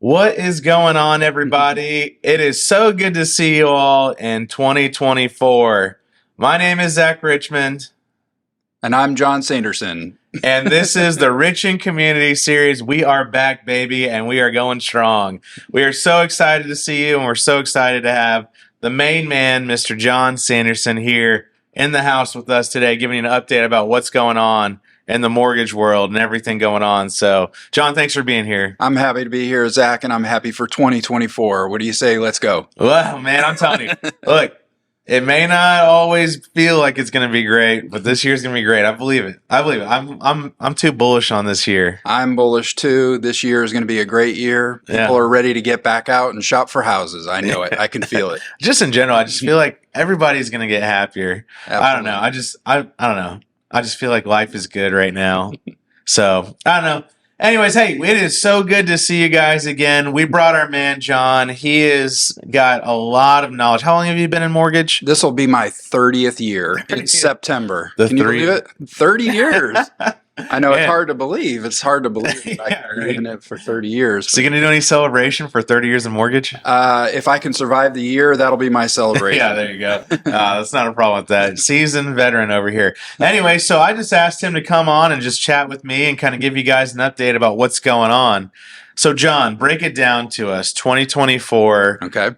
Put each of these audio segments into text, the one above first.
What is going on, everybody? It is so good to see you all in 2024. My name is Zach Richmond. And I'm Jon Sanderson. And this is the Rich in Community series. We are back, baby, and we are going strong. We are so excited to see you, and we're so excited to have the main man, Mr. Jon Sanderson, here in the house with us today, giving you an update about what's going on in the mortgage world and everything going on. So, Jon, thanks for being here. I'm happy to be here, Zach, and I'm happy for 2024. What do you say? Let's go. Well, man, I'm telling you, look, it may not always feel like it's going to be great, but this year's going to be great. I believe it. I'm too bullish on this year. I'm bullish too. This year is going to be a great year. People are ready to get back out and shop for houses. I know it. I can feel it. Just in general, I just feel like everybody's going to get happier. Absolutely. I don't know. I don't know. I just feel like life is good right now. So, I don't know. Anyways, hey, it is so good to see you guys again. We brought our man, Jon. He has got a lot of knowledge. How long have you been in mortgage? This will be my 30th year in September. Can you believe it? 30 years. I know it's hard to believe. It's hard to believe. I've been in it for 30 years. So you going to do any celebration for 30 years of mortgage? If I can survive the year, that'll be my celebration. Yeah, there you go. That's not a problem with that. Seasoned veteran over here. Anyway, so I just asked him to come on and just chat with me and kind of give you guys an update about what's going on. So, Jon, break it down to us. 2024. Okay.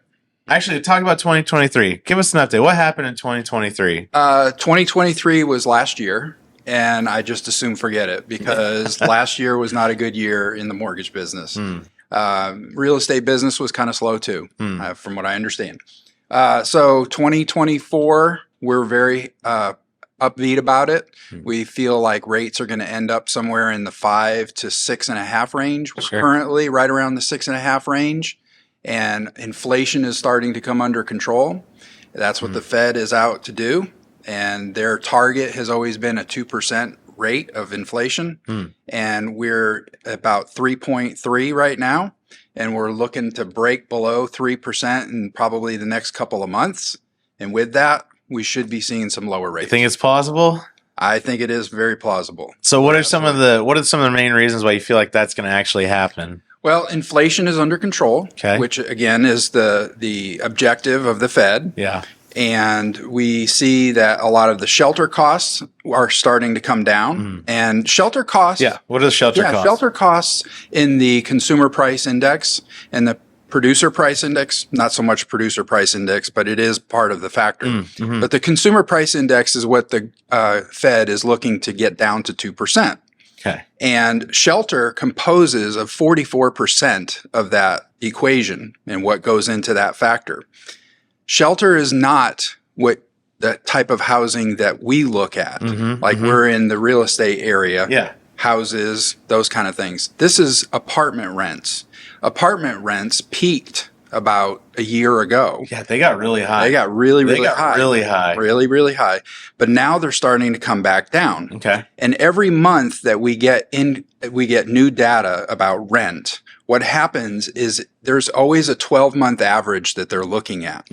Actually, talk about 2023. Give us an update. What happened in 2023? 2023 was last year. And I just assume forget it because last year was not a good year in the mortgage business. Real estate business was kind of slow too, from what I understand. So 2024, we're very upbeat about it. We feel like rates are going to end up somewhere in the 5 to 6.5 range. We're currently right around the 6.5 range, and inflation is starting to come under control. That's what the Fed is out to do. And their target has always been a 2% rate of inflation. And we're about 3.3 right now. And we're looking to break below 3% in probably the next couple of months. And with that, we should be seeing some lower rates. You think it's plausible? I think it is very plausible. So what are some of the main reasons why you feel like that's going to actually happen? Well, inflation is under control, which again is the objective of the Fed. Yeah. And we see that a lot of the shelter costs are starting to come down. And shelter costs. Yeah. What are the shelter costs? Shelter costs in the consumer price index and the producer price index, not so much producer price index, but it is part of the factor. But the consumer price index is what the Fed is looking to get down to 2%. Okay. And shelter composes of 44% of that equation and what goes into that factor. Shelter is not what the type of housing that we look at. We're in the real estate area, houses, those kind of things. This is apartment rents. Apartment rents peaked about a year ago. Yeah, they got really high. They got really high. Really high. But now they're starting to come back down. Okay. And every month that we get new data about rent. What happens is there's always a 12-month average that they're looking at.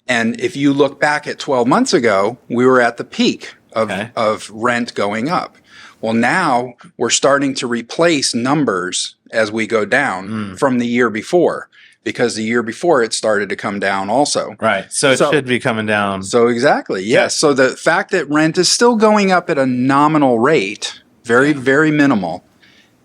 And if you look back at 12 months ago, we were at the peak of rent going up. Well, now we're starting to replace numbers as we go down from the year before, because the year before it started to come down also. Right. So it should be coming down. So exactly. Yes. So the fact that rent is still going up at a nominal rate, very, very minimal,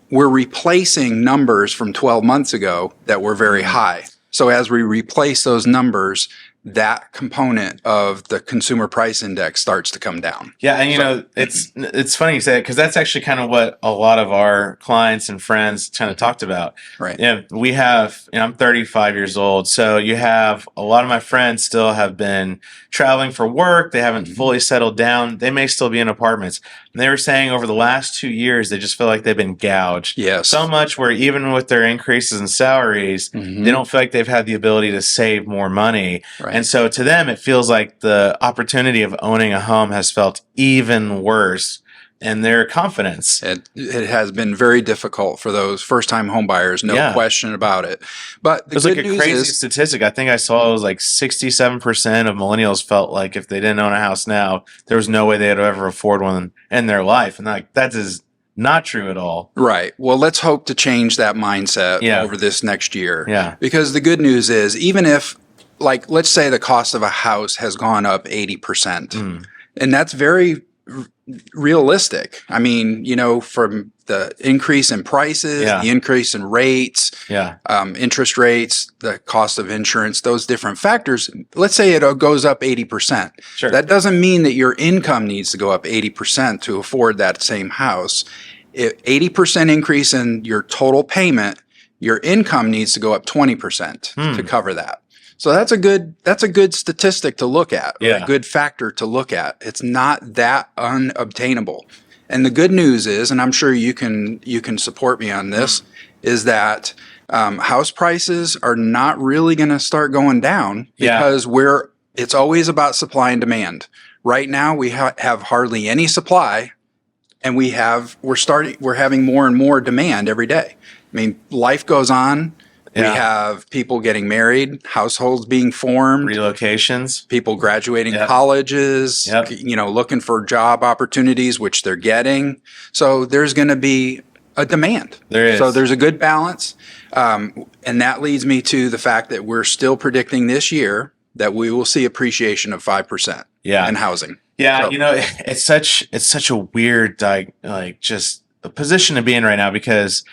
we're replacing numbers from 12 months ago that were very high. So as we replace those numbers, that component of the consumer price index starts to come down. Yeah, and it's funny you say it because that's actually kind of what a lot of our clients and friends kind of talked about. Right. Yeah, we have. I'm 35 years old, so you have a lot of my friends still have been traveling for work. They haven't fully settled down. They may still be in apartments. And they were saying over the last 2 years, they just feel like they've been gouged. Yes. So much where even with their increases in salaries, they don't feel like they've had the ability to save more money. Right. And so to them, it feels like the opportunity of owning a home has felt even worse in their confidence. It has been very difficult for those first-time home buyers, no question about it. But the good news is, like a crazy statistic. I think I saw it was like 67% of millennials felt like if they didn't own a house now, there was no way they'd ever afford one in their life. And that is not true at all. Right. Well, let's hope to change that mindset over this next year. Yeah. Because the good news is, even if, like, let's say the cost of a house has gone up 80%, and that's very realistic. I mean, from the increase in prices, the increase in rates, interest rates, the cost of insurance, those different factors, let's say it goes up 80%. Sure. That doesn't mean that your income needs to go up 80% to afford that same house. 80% increase in your total payment, your income needs to go up 20% to cover that. So that's a good statistic to look at, a good factor to look at. It's not that unobtainable. And the good news is, and I'm sure you can support me on this, is that house prices are not really going to start going down because it's always about supply and demand. Right now we have hardly any supply, and we're having more and more demand every day. I mean, life goes on. We have people getting married, households being formed, relocations, people graduating colleges, looking for job opportunities, which they're getting. So there's going to be a demand. There is. So there's a good balance. And that leads me to the fact that we're still predicting this year that we will see appreciation of 5% in housing. Yeah, it's such a weird just a position to be in right now, because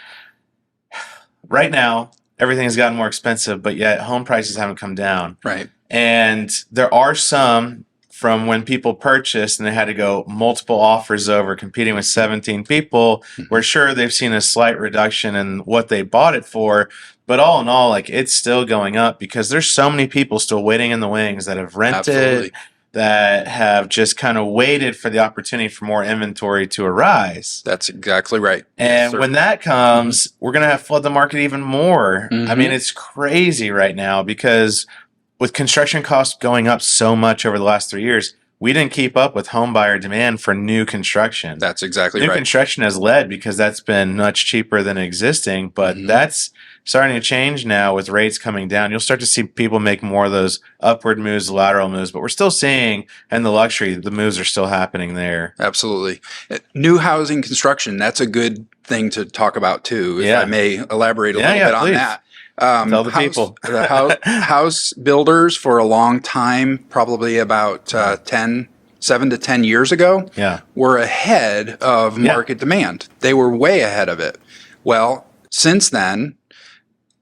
right now everything has gotten more expensive, but yet home prices haven't come down. Right. And there are some from when people purchased and they had to go multiple offers over competing with 17 people, where sure, they've seen a slight reduction in what they bought it for. But all in all, it's still going up because there's so many people still waiting in the wings that have rented, that have just kind of waited for the opportunity for more inventory to arise. That's exactly right. And when that comes, we're going to have flood the market even more. I mean, it's crazy right now because with construction costs going up so much over the last 3 years, we didn't keep up with home buyer demand for new construction. That's exactly right. New construction has led because that's been much cheaper than existing, but that's starting to change now with rates coming down. You'll start to see people make more of those upward moves, lateral moves, but we're still seeing in the luxury, the moves are still happening there. Absolutely. New housing construction, that's a good thing to talk about too, if I may elaborate a little bit on that. Tell the people. The house builders for a long time, probably about 7 to 10 years ago, were ahead of market demand. They were way ahead of it. Well, since then,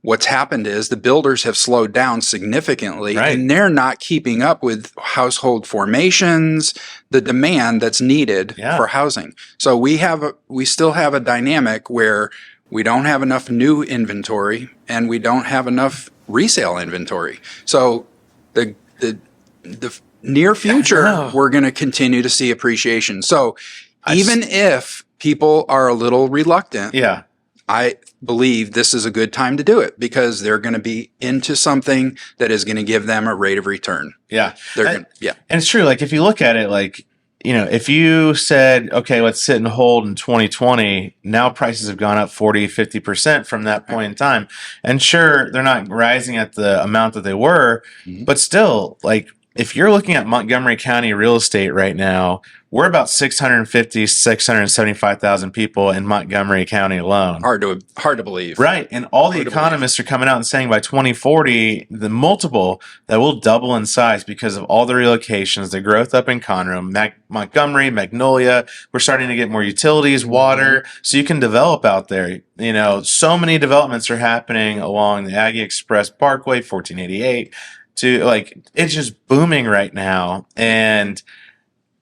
what's happened is the builders have slowed down significantly, and they're not keeping up with household formations, the demand that's needed for housing. So we still have a dynamic where we don't have enough new inventory and we don't have enough resale inventory. So the near future, we're going to continue to see appreciation. So even if people are a little reluctant, I believe this is a good time to do it because they're going to be into something that is going to give them a rate of return. Yeah. And it's true. If you look at it, if you said, okay, let's sit and hold in 2020, now prices have gone up 40, 50% from that point in time. And sure, they're not rising at the amount that they were, but still, if you're looking at Montgomery County real estate right now, we're about 650, 675,000 people in Montgomery County alone. Hard to believe. Right. And all the economists are coming out and saying by 2040, the multiple that will double in size because of all the relocations, the growth up in Conroe, Montgomery, Magnolia. We're starting to get more utilities, water, so you can develop out there. So many developments are happening along the Aggie Express Parkway, 1488. It's just booming right now. And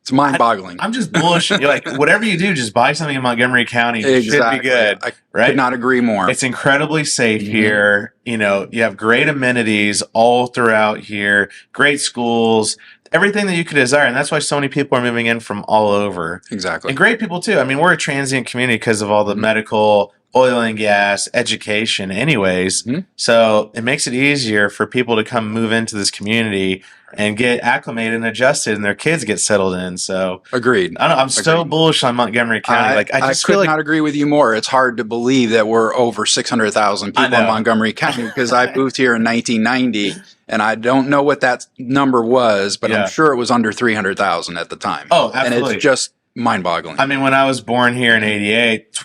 it's mind-boggling. I'm just bullish. Whatever you do, just buy something in Montgomery County. It should be good. I could not agree more. It's incredibly safe here. You have great amenities all throughout here, great schools, everything that you could desire. And that's why so many people are moving in from all over. Exactly. And great people too. I mean, we're a transient community because of all the medical, oil and gas, education anyways. So it makes it easier for people to come move into this community and get acclimated and adjusted, and their kids get settled in. So agreed. I'm so bullish on Montgomery County. I could not agree with you more. It's hard to believe that we're over 600,000 people in Montgomery County because I moved here in 1990, and I don't know what that number was, but I'm sure it was under 300,000 at the time. Oh, absolutely. And it's just mind-boggling. I mean, when I was born here in '88,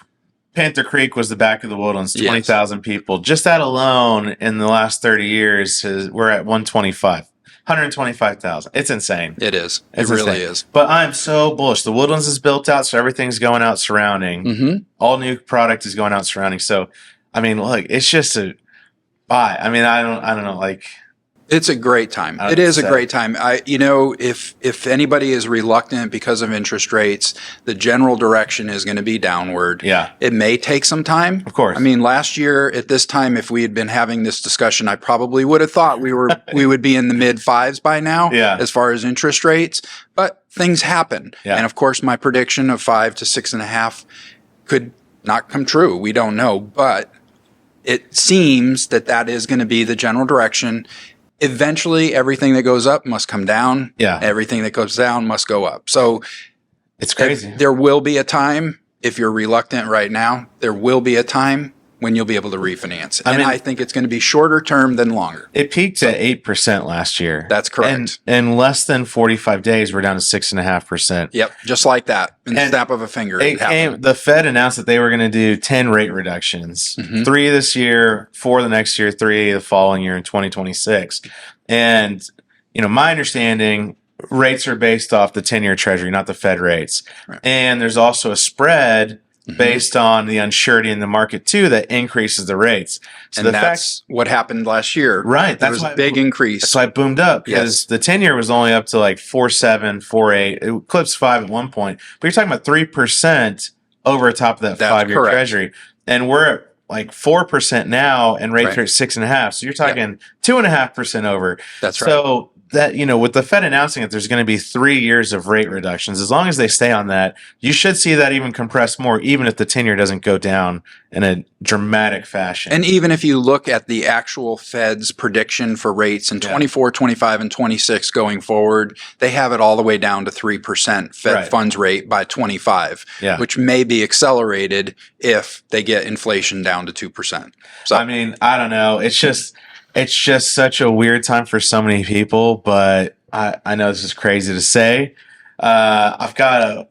Panther Creek was the back of the Woodlands, 20,000 people. Just that alone in the last 30 years, we're at 125,000. It's insane. It is. It's It really insane. is. But I'm so bullish. The Woodlands is built out, so everything's going out surrounding. Mm-hmm. All new product is going out surrounding. So, I mean, look, it's just a buy. I mean, I don't know. Like, It's a great time. It is a great time. If anybody is reluctant because of interest rates, the general direction is going to be downward. Yeah. It may take some time. Of course. I mean, last year at this time, if we had been having this discussion, I probably would have thought we would be in the mid fives by now. Yeah. As far as interest rates, but things happen. Yeah. And of course, my prediction of 5 to 6.5 could not come true. We don't know, but it seems that is going to be the general direction. Eventually, everything that goes up must come down. Yeah. Everything that goes down must go up. So it's crazy. there will be a time, if you're reluctant right now, there will be a time when you'll be able to refinance. I think it's going to be shorter term than longer. It peaked at 8% last year. That's correct. And in less than 45 days, we're down to 6.5%. Yep, just like that. In the snap of a finger. The Fed announced that they were going to do 10 rate reductions, 3 this year, 4 the next year, 3 the following year in 2026. And, my understanding, rates are based off the 10-year Treasury, not the Fed rates. Right. And there's also a spread based on the uncertainty in the market too that increases the rates. So and that's what happened last year. Right. There was a big increase. That's why it boomed up because the 10-year was only up to like 4.7, 4.8. It eclipsed 5 at one point. But you're talking about 3% over top of that 5-year Treasury. And we're at like 4% now and rates are at 6.5. So you're talking 2.5% over. That's right. So that, with the Fed announcing that there's going to be 3 years of rate reductions, as long as they stay on that, you should see that even compress more, even if the 10-year doesn't go down in a dramatic fashion. And even if you look at the actual Fed's prediction for rates in 24, 25, and 26 going forward, they have it all the way down to 3% Fed funds rate by 25, which may be accelerated if they get inflation down to 2%. So, I mean, I don't know. It's just such a weird time for so many people, but I know this is crazy to say. I've got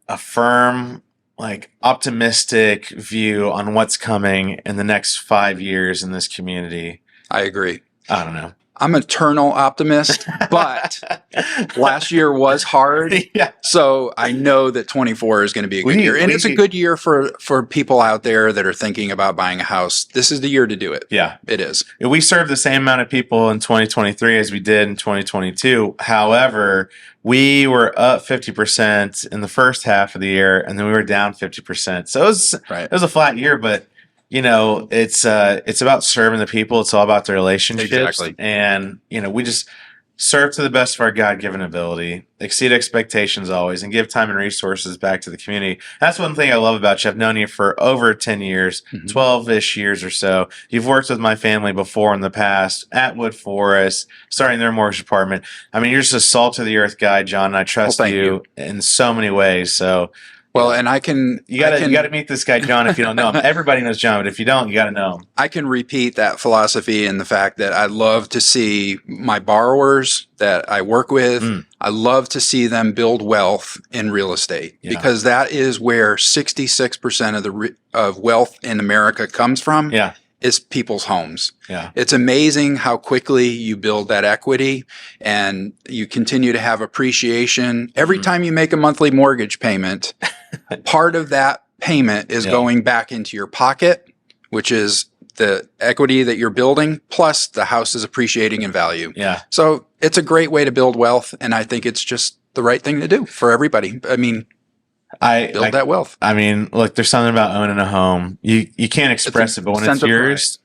a firm, like, optimistic view on what's coming in the next 5 years in this community. I agree. I don't know. I'm an eternal optimist, but last year was hard. So I know that 24 is going to be a good year. And it's a good year for people out there that are thinking about buying a house. This is the year to do it. Yeah. It is. We served the same amount of people in 2023 as we did in 2022. However, we were up 50% in the first half of the year, and then we were down 50%. So it was a flat year, but it's about serving the people. It's all about the relationships. Exactly. And, we just serve to the best of our God-given ability, exceed expectations always, and give time and resources back to the community. That's one thing I love about you. I've known you for over 10 years, 12-ish years or so. You've worked with my family before in the past at Wood Forest, starting their mortgage department. I mean, you're just a salt-to-the-earth guy, John, and I trust you in so many ways. So, well, and you got to meet this guy, John, if you don't know him. Everybody knows John, but if you don't, you got to know him. I can repeat that philosophy in the fact that I love to see my borrowers that I work with, I love to see them build wealth in real estate because that is where 66% of wealth in America comes from. Is people's homes. It's amazing how quickly you build that equity and you continue to have appreciation. Every time you make a monthly mortgage payment, part of that payment is going back into your pocket, which is the equity that you're building, plus the house is appreciating in value. So it's a great way to build wealth, and I think it's just the right thing to do for everybody. I mean, build that wealth. I mean, look, there's something about owning a home. You can't express it, but when it's yours,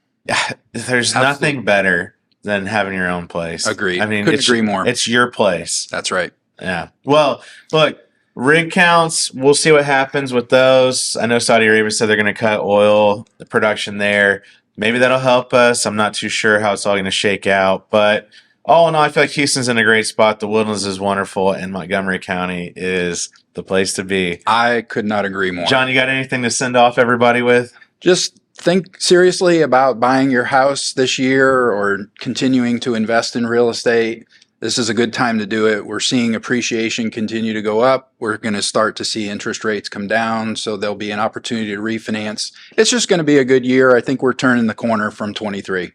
there's nothing better than having your own place. Agreed. I mean, couldn't agree more. It's your place. That's right. Yeah. Well, look, rig counts, we'll see what happens with those. I know Saudi Arabia said they're going to cut oil production there. Maybe that'll help us. I'm not too sure how it's all going to shake out, but all in all, I feel like Houston's in a great spot. The Woodlands is wonderful, and Montgomery County is the place to be. I could not agree more. John, you got anything to send off everybody with? Just think seriously about buying your house this year or continuing to invest in real estate. This is a good time to do it. We're seeing appreciation continue to go up. We're going to start to see interest rates come down, so there'll be an opportunity to refinance. It's just going to be a good year. I think we're turning the corner from 23.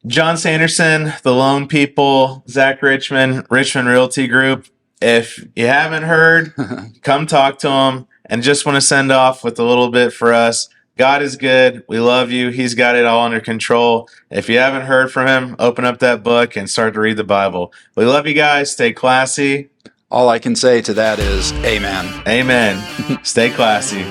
Jon Sanderson, the Loan People, Zach Richmond, Richmond Realty Group. If you haven't heard, come talk to him. And just want to send off with a little bit for us. God is good. We love you. He's got it all under control. If you haven't heard from him, open up that book and start to read the Bible. We love you guys. Stay classy. All I can say to that is amen. Amen. Stay classy.